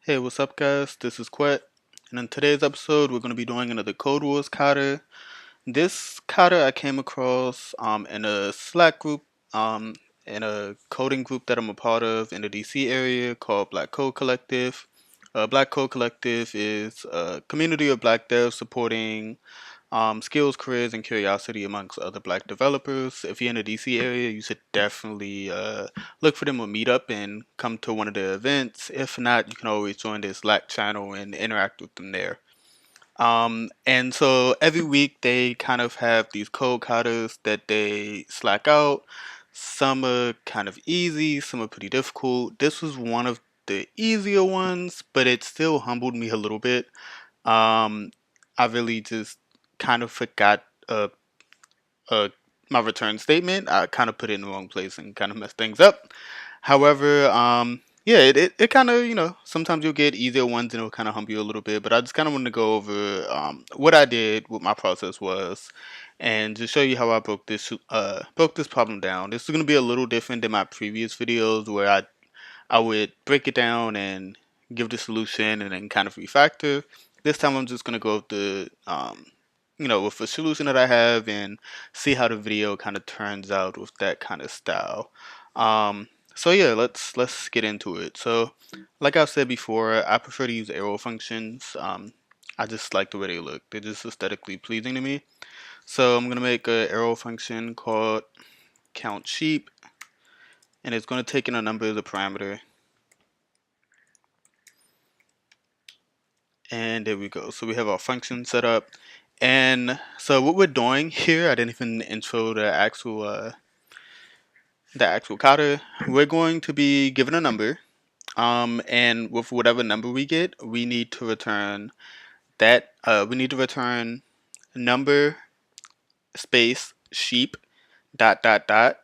Hey, what's up, guys? This is Quet, and in today's episode, we're going to be doing another Codewars kata. This kata I came across in a Slack group, um, in a coding group that I'm a part of in the DC area called Black Code Collective. Black Code Collective is a community of Black devs supporting skills, careers, and curiosity amongst other Black developers. If you're in the DC area, you should definitely look for them or meet up and come to one of the events. If not, you can always join their Slack channel and interact with them there. And so every week they kind of have these code katas that they slack out. Some are kind of easy, some are pretty difficult. This was one of the easier ones, but it still humbled me a little bit. Um, I really just kind of forgot uh, my return statement. I kind of put it in the wrong place and kind of messed things up. However, yeah, it kind of, sometimes you'll get easier ones and it'll kind of humble you a little bit. But I just kind of wanted to go over what I did, what my process was, and just show you how I broke this problem down. This is going to be a little different than my previous videos where I would break it down and give the solution and then kind of refactor. This time I'm just gonna go with with the solution that I have and see how the video kind of turns out with that kind of style. So yeah, let's get into it. So, like I've said before, I prefer to use arrow functions. I just like the way they look. They're just aesthetically pleasing to me. So I'm gonna make an arrow function called count sheep, and it's gonna take in a number as a parameter. And there we go. So we have our function set up. And so what we're doing here, I didn't even intro the actual kata. We're going to be given a number. And with whatever number we get, we need to return number space sheep dot dot dot.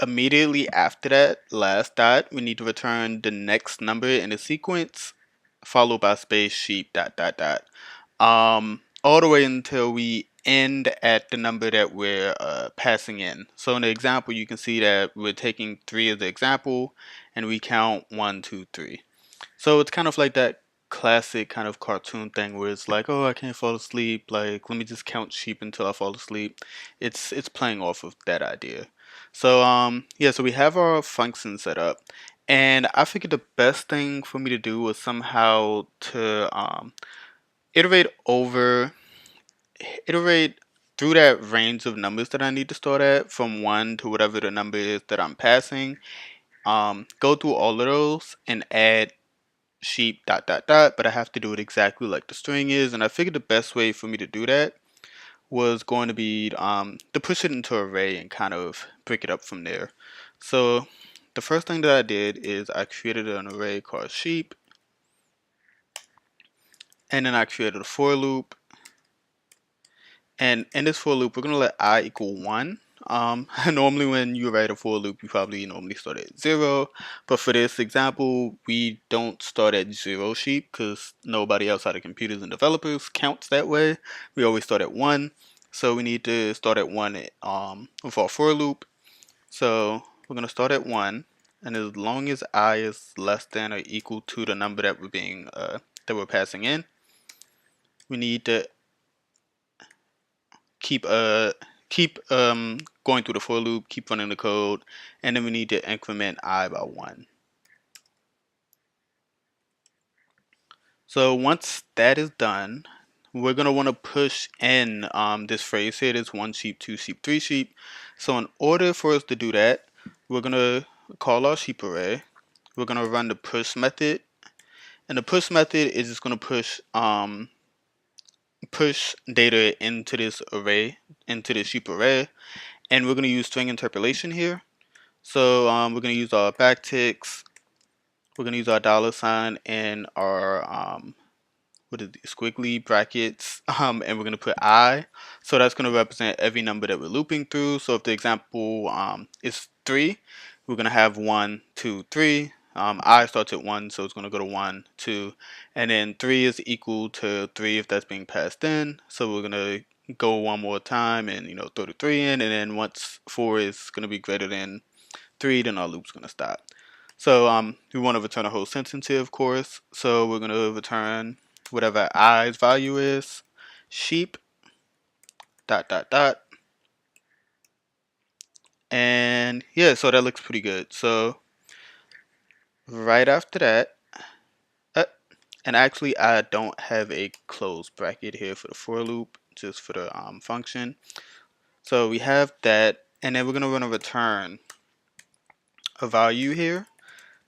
Immediately after that last dot, we need to return the next number in the sequence, followed by space sheep dot dot dot. All the way until we end at the number that we're passing in. So in the example, you can see that we're taking 3 as the example, and we count 1, 2, 3. So it's kind of like that classic kind of cartoon thing where it's like, oh, I can't fall asleep. Like, let me just count sheep until I fall asleep. It's playing off of that idea. So yeah, so we have our function set up, and I figured the best thing for me to do was somehow to iterate over iterate through that range of numbers that I need to start at from 1 to whatever the number is that I'm passing. Go through all of those and add sheep dot dot dot, but I have to do it exactly like the string is, and I figured the best way for me to do that was going to be to push it into an array and kind of break it up from there. So the first thing that I did is I created an array called sheep, and then I created a for loop. And in this for loop, we're going to let I equal 1. Normally when you write a for loop, you probably normally start at 0. But for this example, we don't start at 0 sheep because nobody outside of computers and developers counts that way. We always start at 1. So we need to start at 1 with our for loop. So we're going to start at 1. And as long as I is less than or equal to the number that we're passing in, we need to keep going through the for loop, keep running the code, and then we need to increment I by 1. So once that is done, we're going to want to push in this phrase here, this 1 sheep, 2 sheep, 3 sheep. So in order for us to do that, we're going to call our sheep array. We're going to run the push method, and the push method is just going to push data into this array, into this sheep array, and we're going to use string interpolation here. So we're going to use our backticks, we're going to use our $, and our squiggly brackets, and we're going to put I. So that's going to represent every number that we're looping through. So if the example is 3, we're going to have 1, 2, 3. I starts at 1, so it's going to go to 1, 2, and then 3 is equal to 3 if that's being passed in. So we're going to go one more time and throw the 3 in, and then once 4 is going to be greater than 3, then our loop's going to stop. So we want to return a whole sentence here, of course. So we're going to return whatever i's value is, sheep dot dot dot, and yeah, so that looks pretty good. So right after that, uh, and actually I don't have a close bracket here for the for loop, just for the function. So we have that, and then we're going to run a return a value here.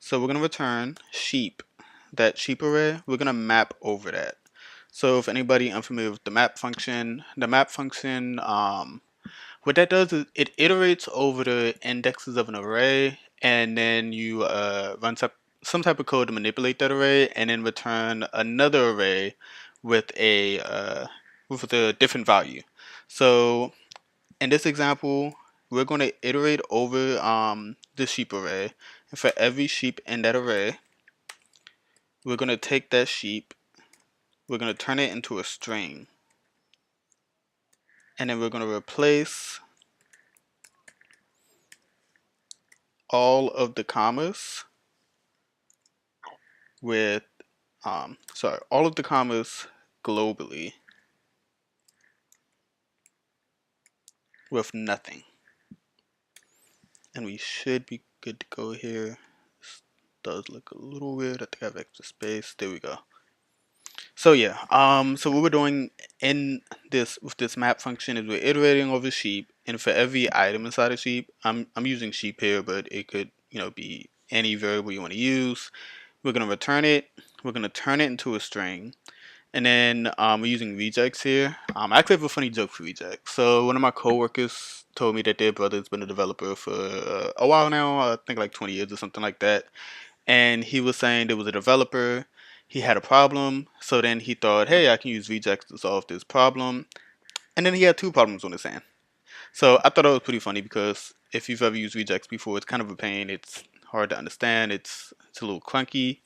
So we're going to return sheep. That sheep array, we're going to map over that. So if anybody unfamiliar with the map function, what that does is it iterates over the indexes of an array, and then you run some type of code to manipulate that array, and then return another array with a different value. So in this example, we're going to iterate over the sheep array, and for every sheep in that array, we're going to take that sheep, we're going to turn it into a string, and then we're going to replace all of the commas with all of the commas globally with nothing, and we should be good to go here. This does look a little weird. I think I have extra space. There we go. So yeah, so what we're doing in this with this map function is we're iterating over sheep, and for every item inside a sheep, I'm using sheep here, but it could be any variable you want to use. We're gonna return it. We're gonna turn it into a string, and then we're using regex here. I actually have a funny joke for regex. So one of my coworkers told me that their brother's been a developer for a while now. I think like 20 years or something like that. And he was saying there was a developer. He had a problem, so then he thought, hey, I can use regex to solve this problem. And then he had two problems on his hand. So I thought that was pretty funny because if you've ever used regex before, it's kind of a pain. It's hard to understand. It's a little clunky.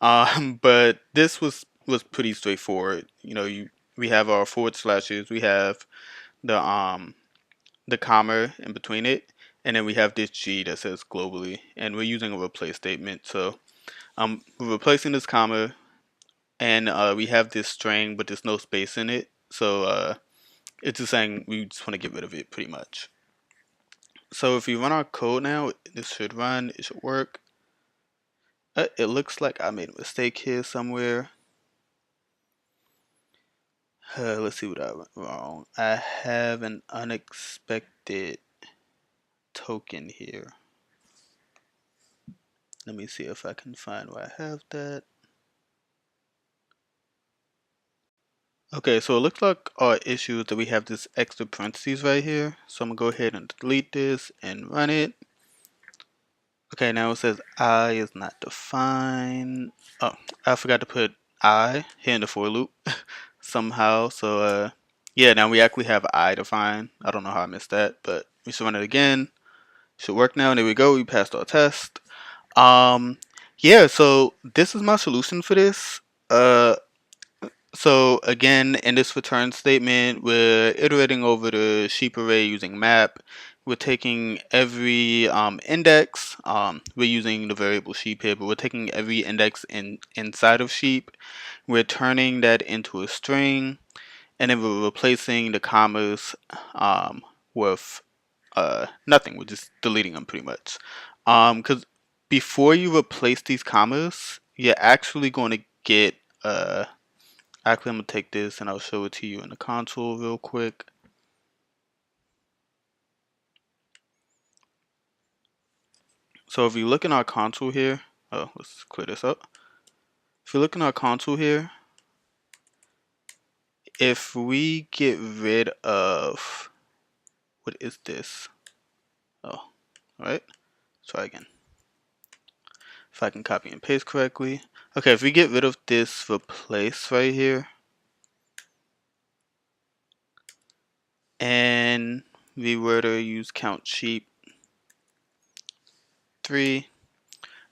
But this was pretty straightforward. We have our forward slashes, we have the comma in between it, and then we have this G that says globally, and we're using a replace statement. So we're replacing this comma, and we have this string, but there's no space in it. So it's just saying we just want to get rid of it, pretty much. So if we run our code now, this should run. It should work. It looks like I made a mistake here somewhere. Let's see what I went wrong. I have an unexpected token here. Let me see if I can find where I have that. Okay, so it looks like our issue is that we have this extra parentheses right here. So I'm gonna go ahead and delete this and run it. Okay, now it says I is not defined. Oh, I forgot to put I here in the for loop somehow. So yeah, now we actually have I defined. I don't know how I missed that, but we should run it again. Should work now. There we go. We passed our test. Yeah. So this is my solution for this. So again, in this return statement, we're iterating over the sheep array using map. We're taking every index. We're using the variable sheep here, but we're taking every index inside of sheep. We're turning that into a string, and then we're replacing the commas with nothing. We're just deleting them pretty much. Because before you replace these commas, you're actually going to get actually, I'm gonna take this and I'll show it to you in the console real quick. So if you look in our console here, oh, let's clear this up. If you look in our console here, if we get rid of, what is this? Oh, alright, try again. If I can copy and paste correctly. Okay, if we get rid of this replace right here, and we were to use count sheep 3,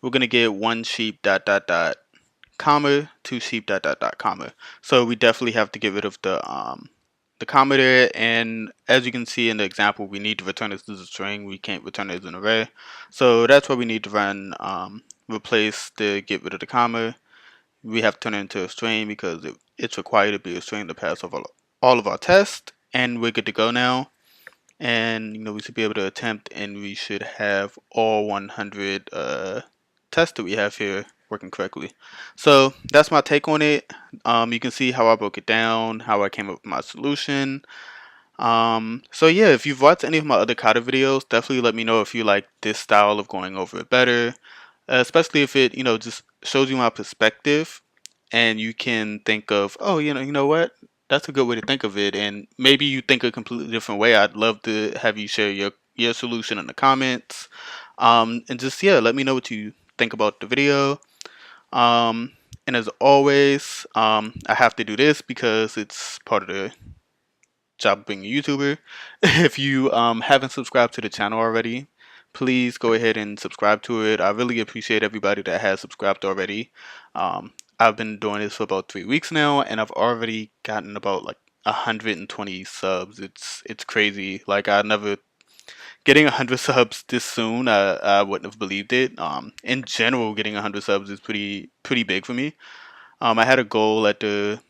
we're gonna get one sheep dot dot dot comma, two sheep dot dot dot comma. So we definitely have to get rid of the comma there, and as you can see in the example, we need to return this as a string. We can't return it as an array. So that's why we need to run replace the get rid of the comma. We have to turn it into a string because it's required to be a string to pass over all of our tests, and we're good to go now. And we should be able to attempt, and we should have all 100 tests that we have here working correctly. So that's my take on it. You can see how I broke it down, how I came up with my solution. So yeah, if you've watched any of my other Kata videos, definitely let me know if you like this style of going over it better, especially if it just shows you my perspective, and you can think of, oh, you know what, that's a good way to think of it, and maybe you think a completely different way. I'd love to have you share your solution in the comments, and just yeah, let me know what you think about the video. And as always, I have to do this because it's part of the job of being a YouTuber. If you haven't subscribed to the channel already, please go ahead and subscribe to it. I really appreciate everybody that has subscribed already. I've been doing this for about 3 weeks now, and I've already gotten about like 120 subs. It's crazy. Like, I never getting 100 subs this soon. I wouldn't have believed it. In general, getting 100 subs is pretty big for me. I had a goal at the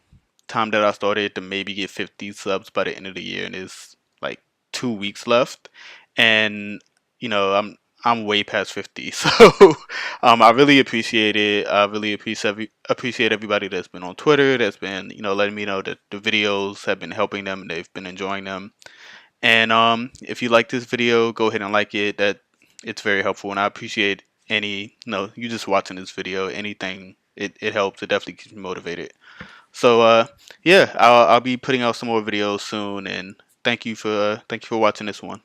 time that I started to maybe get 50 subs by the end of the year, and it's like 2 weeks left, and I'm way past 50. So I really appreciate it. I really appreciate everybody that's been on Twitter, that's been letting me know that the videos have been helping them and they've been enjoying them. And if you like this video, go ahead and like it. That it's very helpful, and I appreciate any you just watching this video. Anything, it helps. It definitely keeps me motivated. So yeah, I'll be putting out some more videos soon, and thank you for watching this one.